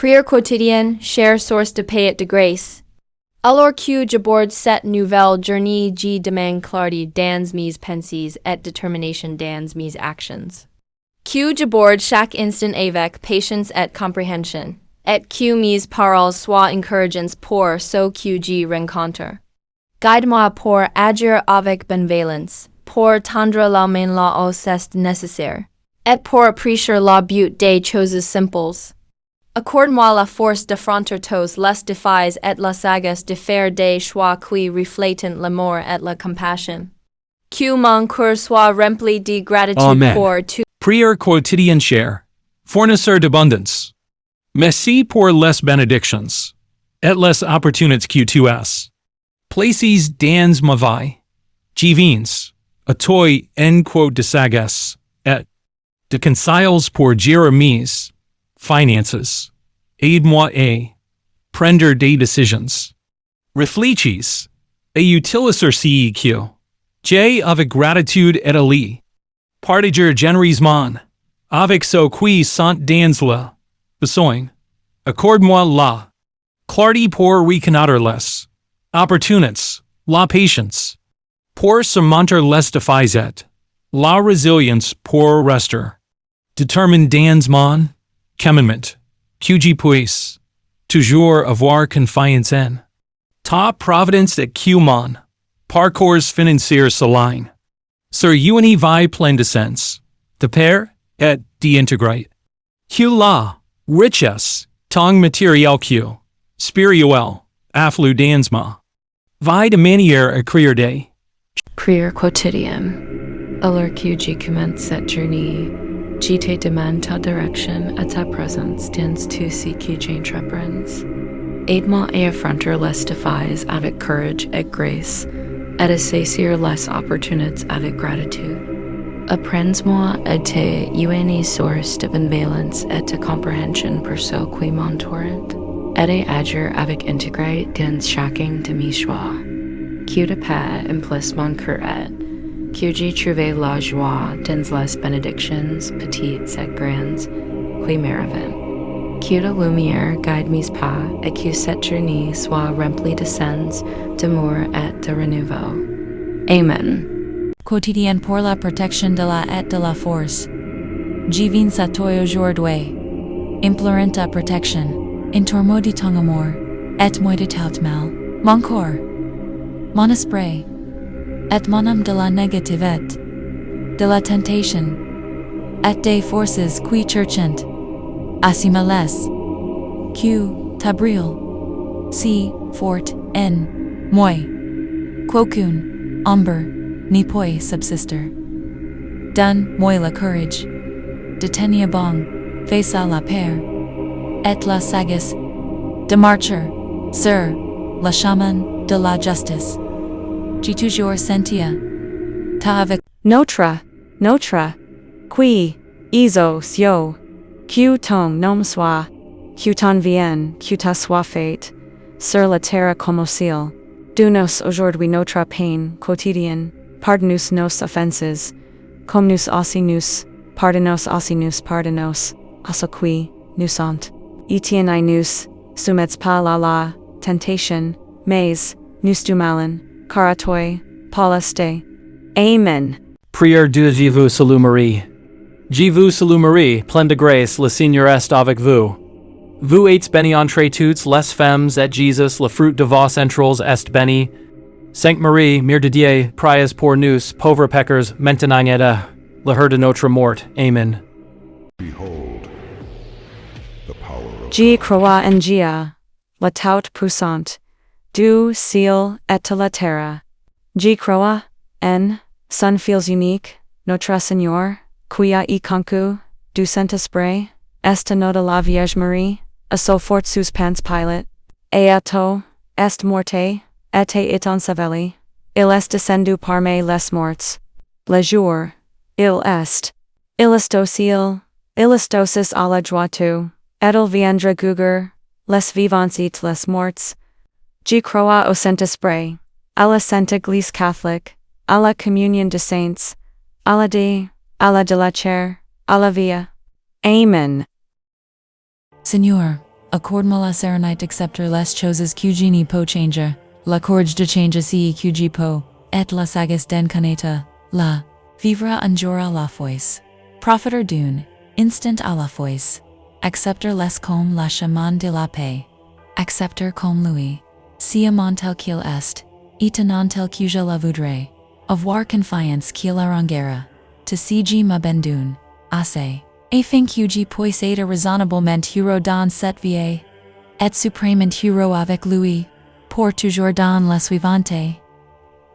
Prières quotidiennes, cher source de paix et de grâce. Alors que j'aborde cette nouvelle journée, je demande clarté dans mes pensées et détermination dans mes actions. Que j'aborde chaque instant avec patience et compréhension, et que mes paroles soient encourageantes pour ceux que je rencontre. Guide-moi pour agir avec bienveillance, pour tendre la main là où c'est nécessaire, et pour apprécier la beauté des choses simples. Accorde-moi la force d'affronter tous les défis et la sagesse de faire des choix qui reflètent l'amour et la compassion. Que mon cœur soit rempli de gratitude Amen. pour tout. Prières quotidiennes chères, fournisseur d'abondance. Merci pour les bénédictions, et les opportunités que tu as. Places dans ma vie, j'vins, à toi en quote de sagesse, et de conseils pour gérer mes finances. Aide-moi à prendre des décisions. Réfléchis et utiliser ce que j'ai avec gratitude et ali. Partager généreusement avec ceux qui sont dans la besoin. Accorde-moi la clarté pour reconnaître les opportunités, la patience pour surmonter les défis et la résilience pour rester déterminé dans mon cheminement, que je puisse toujours avoir confiance en ta providence et que mon parcours financier s'aligne sur une vie pleine de sens, de paix et d'intégrer. Que la richesse, tant matérielle que spirituelle, afflue dans ma vie de manière à créer des Prières quotidiennes. Alors que je commence cette journée, je te demande ta direction et ta présence dans tout ce que j'entreprends. Aide-moi à affronter les défis avec courage et grâce, et à saisir les opportunités avec gratitude. Apprends-moi à te une source de bienveillance et de compréhension pour ceux qui m'entourent, et à agir avec intégrer dans chacun de mes choix. Que de paix implique mon cœur et que j'ai trouvé la joie dans les bénédictions petites et grandes qui m'arrivent. Que la lumière guide mes pas et que cette journée soit remplie de sens, d'amour et de renouveau. Amen. Quotidienne pour la protection de la et de la force. Je viens à toi aujourd'hui, implorant ta protection, intormo de ton amour, et moi de tout mal, mon corps, mon esprit, et mon âme de la négativité, de la tentation, et des forces qui cherchent, asimales, que tabril, si fort en moi, quocun ombre ni peut subsister. Donne-moi le courage de tenir bon face à la paix, et la sagesse de marcher sur le chemin de la justice. J'ai toujours sentia ta avec Notre, qui, isos yo, que ton nom soit, que ton vienne, que ta soit faite, sur la terre comme au ciel. Donne-nous aujourd'hui notre pain quotidien, pardonne-nous nos offenses, comme nous aussi nous pardonnons à ceux qui nous sont. Et nous soumets pas à la tentation, mais nous du malin, car à toi, Pauliste. Amen. Prière de Je vous salue Marie. Je vous salue Marie, pleine de grâce, le Seigneur est avec vous. Vous êtes bénie entre toutes les femmes, et Jesus, le fruit de vos entrailles, est béni. Sainte Marie, Mère de Dieu, priez pour nous, pauvres pécheurs, maintenant et à l'heure de notre mort. Amen. Behold, the power of Je crois en Dia, la tout puissante, du ciel et de la terre. Je crois en son Fils unique, notre Seigneur, qui a conçu du Saint-Esprit, est né de la Vierge Marie, a so fort suspens Pilate, et a to, est morte, et est enseveli, il est descendu parmi les morts. Le jour, il est, il est au ciel, il est aussi à la droite, et il viendra juger les vivants et les morts. Je crois au Saint-Esprit, à la Sainte Église catholique, à la communion des saints, à la de la chair, à la vie. Amen. Seigneur, Accorde-moi la sérénité accepter les choses que je n'y peux changer, la courage de changer ce que je peux, et la sagesse d'enconnaître, la vivre un jour à la fois. Profiter d'un instant à la fois. Accepter les comme la chemin de la paix. Accepter comme lui. Si amant tel qu'il est, et tenant tel que je la voudrais. Avoir confiance qu'il arrangera. To si je m'abandonne, assez. Afin que je puisse être raisonnablement heureux dans cette vie. Et suprêmement heureux avec lui. Pour toujours dans la suivante.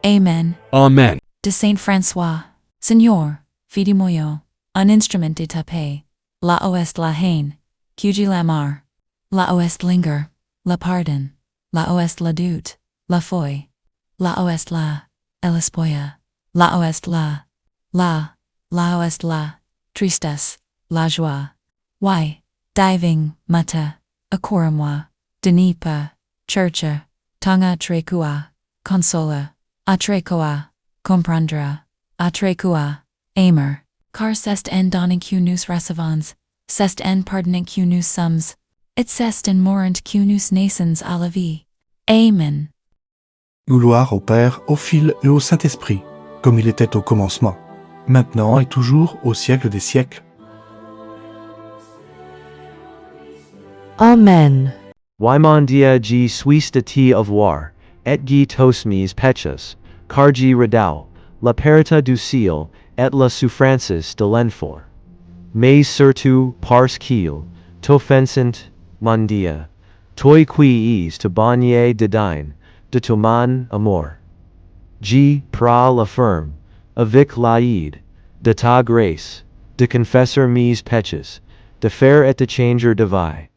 Amen. Amen. De Saint François. Seigneur, fidis-moi, un instrument de ta paix. La oest la haine, que je l'amar. La oest linger, la pardon. La oest la doute, la foi. La oest la, el espoir. La oest la oest la, tristesse, la joie. Why, diving, mata, accora-moi, denipa, churcha, tanga trecua, consola, atrecoa, comprendra, atrecua, aimer, car cest en donning que nous recevons, cest en pardonning que nous sommes, et cest en mourant que nous naissons à la vie. Amen. Gloire au Père, au Fils et au Saint-Esprit, comme il était au commencement, maintenant et toujours au siècle des siècles. Amen. Wymondia g suiste ti avoir, et gi tos mis pechas, car gi redau, la perita du ciel, et la souffrances de l'enfor. Mais surtout, parce qu'il, t'offensent, mondia, toi qui es te bagner de dine, de ton amour. G pra la ferme, avec l'aide, de ta grâce, de confesser mes péchés, de faire et de changer de vie.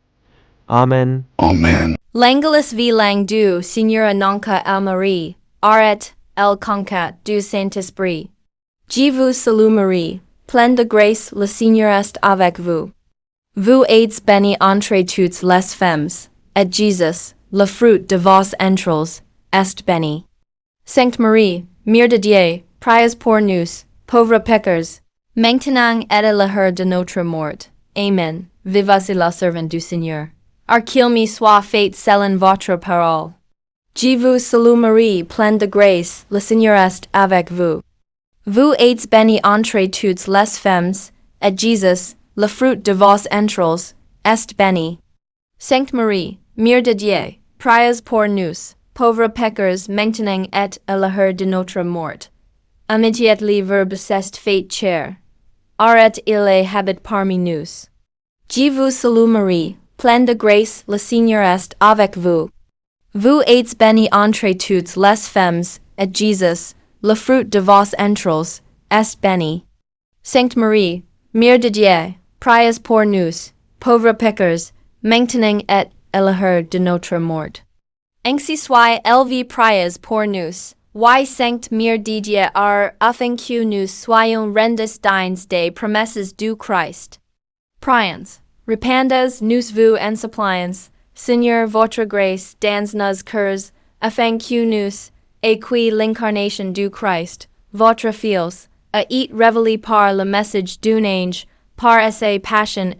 Amen. Amen. L'angelus v lang du Signora nonca el Marie, aret el concat du Saint-Esprit. Je vous salue Marie, pleine de grâce, le Seigneur est avec vous. Vous êtes bénie entre toutes les femmes, et Jésus, le fruit de vos entrailles, est béni. Sainte Marie, Mère de Dieu, priez pour nous, pauvres pécheurs, maintenant et à l'heure de notre mort. Amen. Viva la servante du Seigneur. Qu'il me soit fait selon votre parole. Je vous salue Marie, pleine de grâce, le Seigneur est avec vous. Vous êtes bénie entre toutes les femmes, et Jésus, le fruit de vos entrailles, est béni. Sainte Marie, Mère de Dieu, priez pour nous, pauvres pécheurs, maintenant et à l'heure de notre mort. Immediately verbe s'est fait chair. Arrête il habite parmi nous. Je vous salue Marie, pleine de grâce, le Seigneur est avec vous. Vous êtes bénie entre toutes les femmes, et Jésus, le fruit de vos entrailles, est béni. Sainte Marie, Mère de Dieu, priez pour nous, pauvres pécheurs, maintenant et à l'heure de notre mort. Ainsi soit élevé priez pour nous, Why Sainte Mère de Dieu afin que nous soyons rendus dignes des promesses du Christ. Prions. Répandez nous vous en supplions, Seigneur votre grâce dans nos cœurs, afin que nous, et qui l'incarnation du Christ, votre Fils, a été révélé par le message d'un ange, par ses passions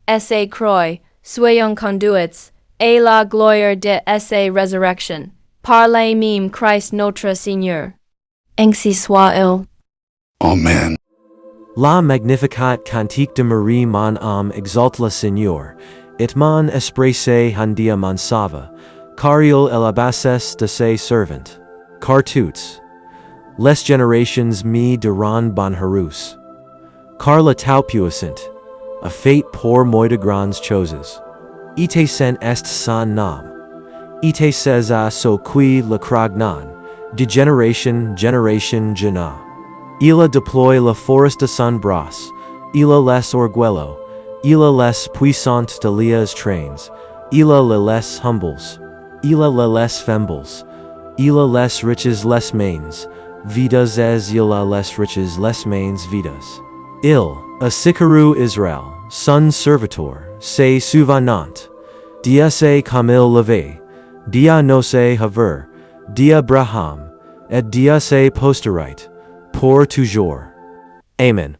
et ses croix, soyons conduits, et la gloire de sa résurrection, par le même Christ notre Seigneur. Ainsi soit-il. Amen. La magnificat cantique de Marie mon âme exalte le Seigneur, et mon esprit se handia mon sava, car il est la bassesse de ses servants. Car toutes les générations me diront bon heureux. Car le tout puissant, a fait pour moi de grandes choses. Ite sen est son nom. Ite ses a so qui le cragnon, de génération gena. Il a déploie la force de son bras, il a les orgueillo, il a les puissant de lias trains, il a les humbles, il a les fembles, il a les riches les mains, vidas es il a les riches les mains vidas. Il, a sicaru Israel, son servitor, se souvenant, dia se comme il levait, dia no se haver, dia Abraham, et dia se posterite, pour toujours. Amen.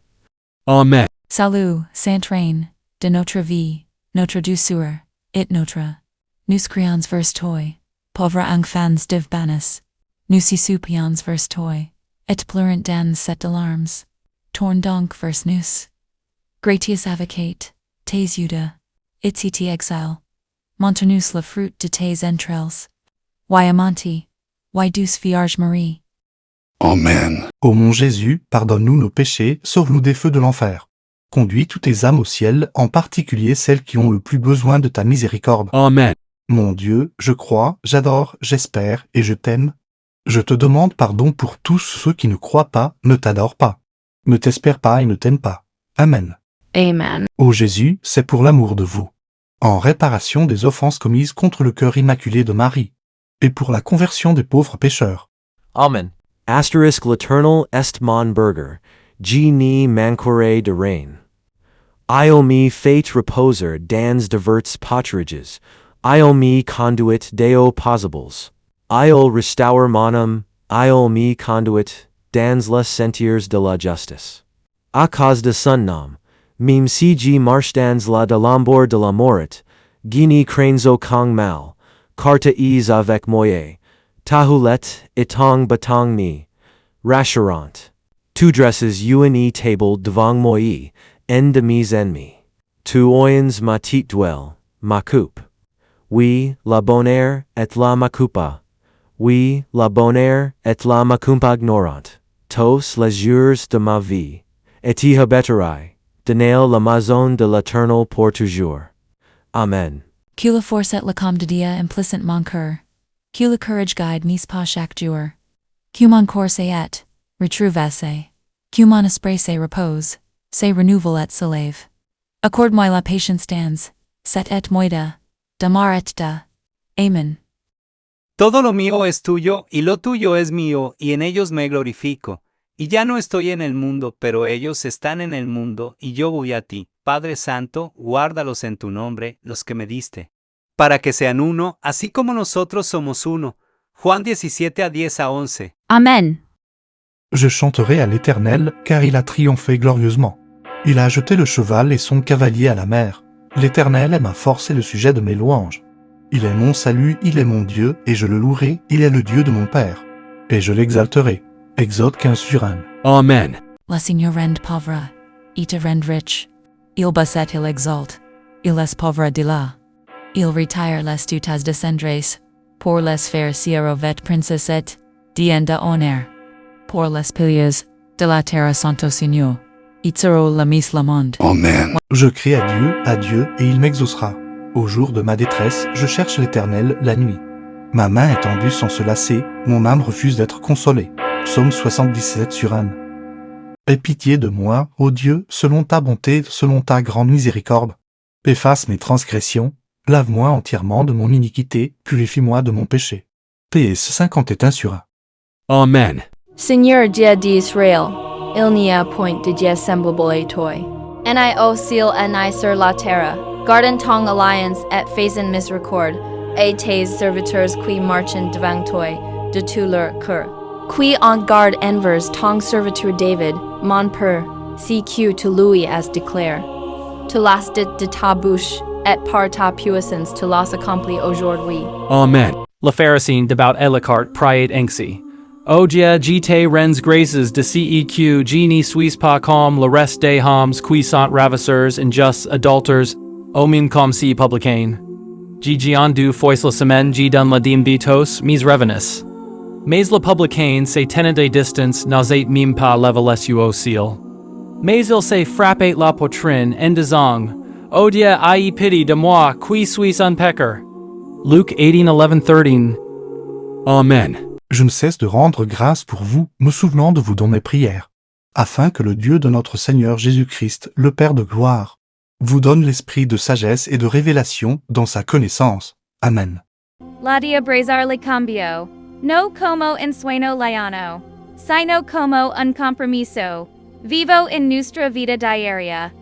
Amen. Salut, Sainte Reine, de notre vie, notre douceur, it notre. Nous crions vers toi, pauvre enfants div banis. Nous supplions vers toi, et pleurant dans cette alarmes. Tourne donc vers nous. Gratias avocate, tes Juda, iti exile. Montanus le fruit de tes entrailles. Why amanti, why douce Vierge Marie. Amen. Ô mon Jésus, pardonne-nous nos péchés, sauve-nous des feux de l'enfer. Conduis toutes tes âmes au ciel, en particulier celles qui ont le plus besoin de ta miséricorde. Amen. Mon Dieu, je crois, j'adore, j'espère et je t'aime. Je te demande pardon pour tous ceux qui ne croient pas, ne t'adorent pas, ne t'espèrent pas et ne t'aiment pas. Amen. Amen. Ô Jésus, c'est pour l'amour de vous, en réparation des offenses commises contre le cœur immaculé de Marie, et pour la conversion des pauvres pécheurs. Amen. Asterisk l'eternal est mon burger, G ni manquere de rein. I'll me fate reposer dans diverts patrages, I'll me conduit deo possibles. I'll restaurer monum, I'll me conduit dans les sentiers de la justice. A cause de son nom, mim cg marche dans la de l'ambord de la morit, guini crainzo kong mal, carta is avec moye, tahulet, etong batong ni, rassurant. Tu dresses une table devant moi, en de mes ennemis. Tu oyens ma tit dwell, ma coupe. Oui, la bonne air et la macupa. Oui, la bonne air et la macumpa ignorante. Tous les jours de ma vie. Et y habiterai, dans la maison de l'Éternel pour toujours. Amen. Que la force et la calme de dia implicit mon cœur. Que le courage guide mes pas chaque jour. Que mon corps et retrouve. Que mon esprit se repose, se renouvelle et se lève. Accorde-moi la patience dans, set et moida, damar et da. Amen. Todo lo mío es tuyo, y lo tuyo es mío, y en ellos me glorifico. Y ya no estoy en el mundo, pero ellos están en el mundo, y yo voy a ti. Padre Santo, guárdalos en tu nombre, los que me diste, para que sean uno, así como nosotros somos uno. Juan 17:10-11. Amen. Je chanterai à l'Éternel, car il a triomphé glorieusement. Il a jeté le cheval et son cavalier à la mer. L'Éternel est ma force et le sujet de mes louanges. Il est mon salut, il est mon Dieu, et je le louerai, il est le Dieu de mon Père. Et je l'exalterai. Exode 15:1. Amen. La Seigneur rend pauvre, et te rend riche. Il basset il exalte, il est pauvre de là. Il retire les tu tas descendres, pour les faire sierrovet princesset, dienda honneur. Pour les piliers de la terre santo Seigneur, itzero la mis la monde. Amen. Je crie à Dieu, et il m'exaucera. Au jour de ma détresse, je cherche l'Éternel la nuit. Ma main est tendue sans se lasser, mon âme refuse d'être consolée. Psaume 77:1. Aie pitié de moi, ô Dieu, selon ta bonté, selon ta grande miséricorde. Efface mes transgressions, lave-moi entièrement de mon iniquité, purifie-moi de mon péché. PS 51:1. Amen. Seigneur Dieu d'Israël, il n'y a point de Dieu semblable à toi. Ni au ciel ni sur la terre, garde ton alliance et fais miséricorde, et tes serviteurs qui marchent devant toi, de tout leur cœur. Qui en garde envers ton serviteur David, mon père, si que tu lui as déclaré. Tu l'as dit de ta bouche, et par ta puissance tu l'as accompli aujourd'hui. Amen. La Pharisine devout elicart priate enxi. Odia gite rens graces de ceq geni suis pas comme le reste des hommes qui sont ravisseurs injustes adulters, omin comme si publicain. Gigiandu fois la semaine gi dun la dim bitos mis revenus. Mais le publicain se tenant des distance n'osait mime pas lever les yeux au ciel. Mais il se frappait la poitrine en disant, Odia aie pitié de moi qui suis un pécheur. Luke 18:11-13. Amen. Je ne cesse de rendre grâce pour vous, me souvenant de vous dans mes prières, afin que le Dieu de notre Seigneur Jésus-Christ, le Père de gloire, vous donne l'esprit de sagesse et de révélation dans sa connaissance. Amen. Ladia brazar le cambio. No como en sueno liano. Sino como un compromiso. Vivo en nuestra vida diaria.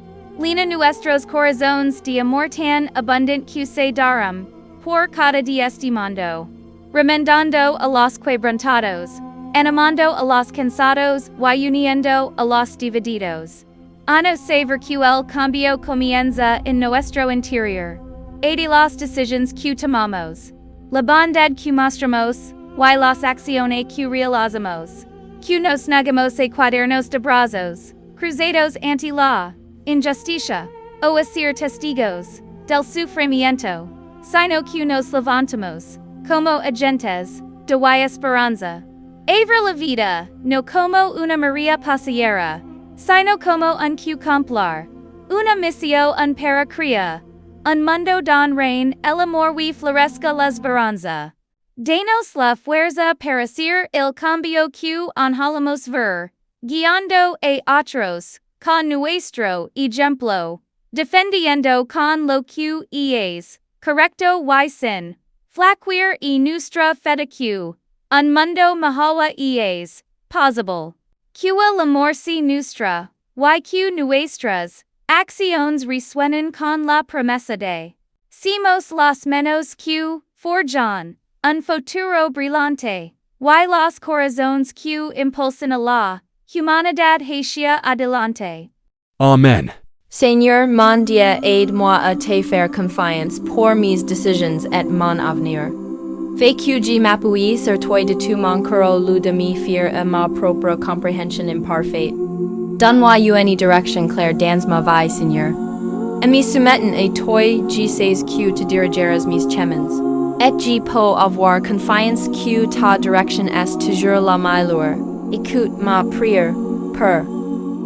Lina nuestros corazones de amortan abundant que darum. Por cada día estimando. Remendando a los quebrantados. Animando a los cansados y uniendo a los divididos. Ano saber que el cambio comienza en nuestro interior. Adi las decisions q tomamos. La bondad q mostramos, y las acciones q realizamos. Q nos negamos a cuadernos de brazos, cruzados ante la injusticia, o asir testigos del sufrimiento, sino q nos levantamos, como agentes de y esperanza. Avra la vida, no como una María pasajera, sino como un q complar, una missio un para crea, un mundo don rein el amor y florezca la esperanza. Danos la fuerza para hacer el cambio que anhelamos ver, guiando a otros, con nuestro ejemplo, defendiendo con lo que es, correcto y sin, flaquear y nuestra fe que, un mundo mejor es, posible. Que el amor si nuestra, y que nuestras, acciones resuenan con la promesa de, simos los menos que, forjan, un futuro brillante, y los corazones que impulsan a la, humanidad hacia adelante. Amen. Seigneur, mon Dieu, aide-moi à te faire confiance pour mes décisions et mon avenir. Fais que je m'appuie sur toi de tout mon cœur lieu de me fier à ma propre compréhension imparfaite. Donne-moi une direction claire dans ma vie, Seigneur. Et me soumettant à toi, je sais que te dirigeras mes chemins. Et je peux avoir confiance que ta direction est toujours la meilleure. Écoute ma prière,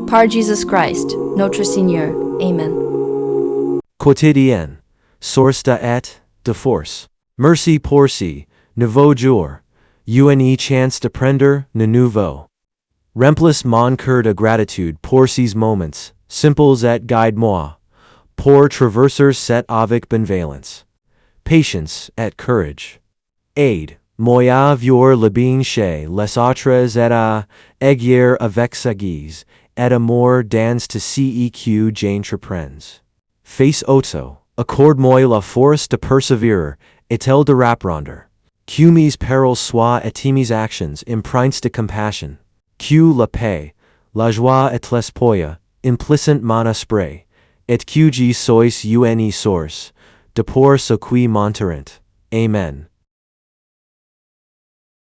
par Jesus Christ, notre Seigneur. Amen. Quotidienne, source de force. Merci pour si, nouveau jour, une chance de prendre de nouveau. Remplis mon cœur de gratitude pour ces moments, simples et guide-moi, pour traverser cette avec bienveillance, patience et courage. Aide, moi à voir le bien chez les autres et à agir avec sagesse, et amour dans to ceq j'entreprends. Face auto, accorde-moi la force de persévérer, et-elle de reprendre. Que mes paroles soient et mes actions empreintes de compassion. Que la paix, la joie et l'espoir, implicent mon esprit, et que je sois une source, de pour ce qui m'entourent. Amen.